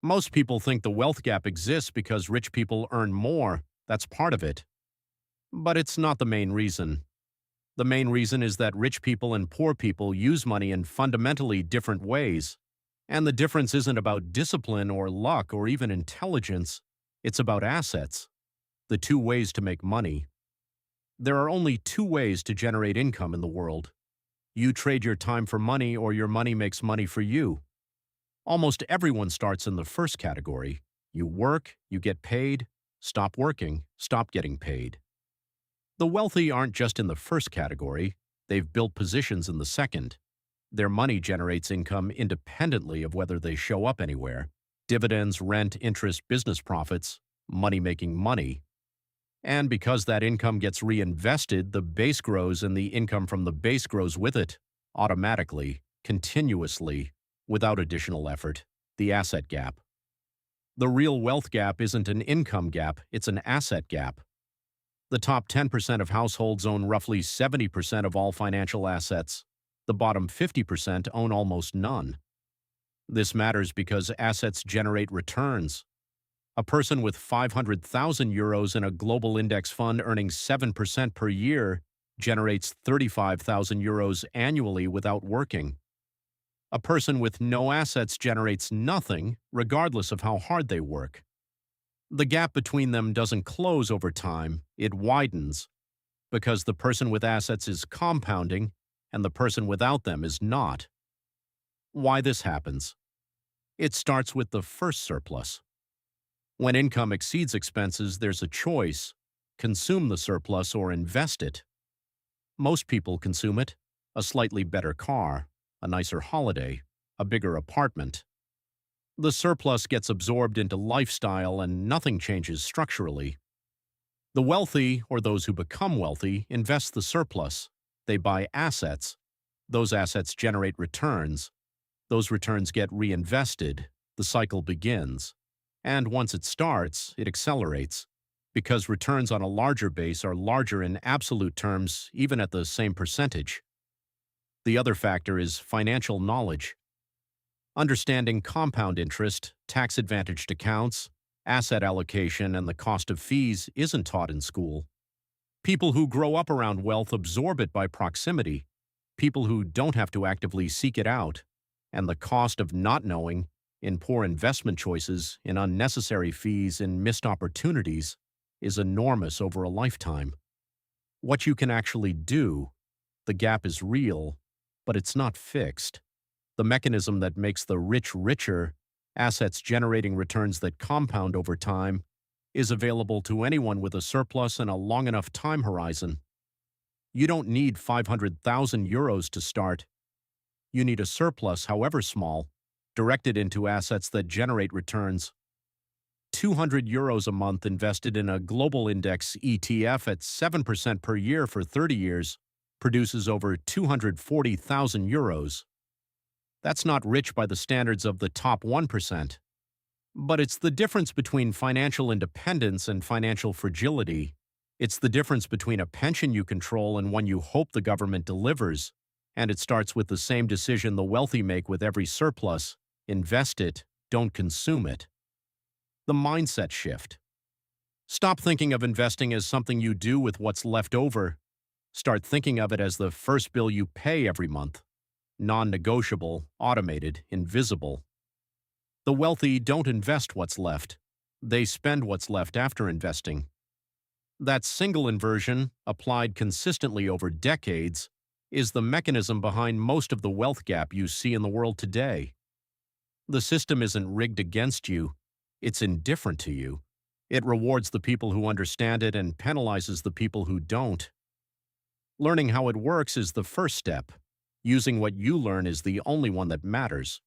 Most people think the wealth gap exists because rich people earn more. That's part of it. But it's not the main reason. The main reason is that rich people and poor people use money in fundamentally different ways. And the difference isn't about discipline or luck or even intelligence. It's about assets, the two ways to make money. There are only two ways to generate income in the world. You trade your time for money, or your money makes money for you. Almost everyone starts in the first category. You work, you get paid. Stop working, stop getting paid. The wealthy aren't just in the first category, they've built positions in the second. Their money generates income independently of whether they show up anywhere. Dividends, rent, interest, business profits, money making money. And because that income gets reinvested, the base grows and the income from the base grows with it, automatically, continuously, without additional effort. The asset gap. The real wealth gap isn't an income gap, it's an asset gap. The top 10% of households own roughly 70% of all financial assets. The bottom 50% own almost none. This matters because assets generate returns. A person with 500,000 euros in a global index fund earning 7% per year generates 35,000 euros annually without working. A person with no assets generates nothing, regardless of how hard they work. The gap between them doesn't close over time, it widens, because the person with assets is compounding and the person without them is not. Why this happens? It starts with the first surplus. When income exceeds expenses, there's a choice: consume the surplus or invest it. Most people consume it: a slightly better car, a nicer holiday, a bigger apartment. The surplus gets absorbed into lifestyle and nothing changes structurally. The wealthy, or those who become wealthy, invest the surplus. They buy assets. Those assets generate returns. Those returns get reinvested. The cycle begins. And once it starts, it accelerates, because returns on a larger base are larger in absolute terms, even at the same percentage. The other factor is financial knowledge. Understanding compound interest, tax-advantaged accounts, asset allocation, and the cost of fees isn't taught in school. People who grow up around wealth absorb it by proximity. People who don't have to actively seek it out. And the cost of not knowing, in poor investment choices, in unnecessary fees, in missed opportunities, is enormous over a lifetime. What you can actually do, the gap is real, but it's not fixed. The mechanism that makes the rich richer, assets generating returns that compound over time, is available to anyone with a surplus and a long enough time horizon. You don't need 500,000 euros to start. You need a surplus, however small, directed into assets that generate returns. 200 euros a month invested in a global index ETF at 7% per year for 30 years produces over 240,000 euros. That's not rich by the standards of the top 1%. But it's the difference between financial independence and financial fragility. It's the difference between a pension you control and one you hope the government delivers. And it starts with the same decision the wealthy make with every surplus: invest it, don't consume it. The mindset shift. Stop thinking of investing as something you do with what's left over. Start thinking of it as the first bill you pay every month. Non-negotiable, automated, invisible. The wealthy don't invest what's left. They spend what's left after investing. That single inversion, applied consistently over decades, is the mechanism behind most of the wealth gap you see in the world today. The system isn't rigged against you, it's indifferent to you. It rewards the people who understand it and penalizes the people who don't. Learning how it works is the first step. Using what you learn is the only one that matters.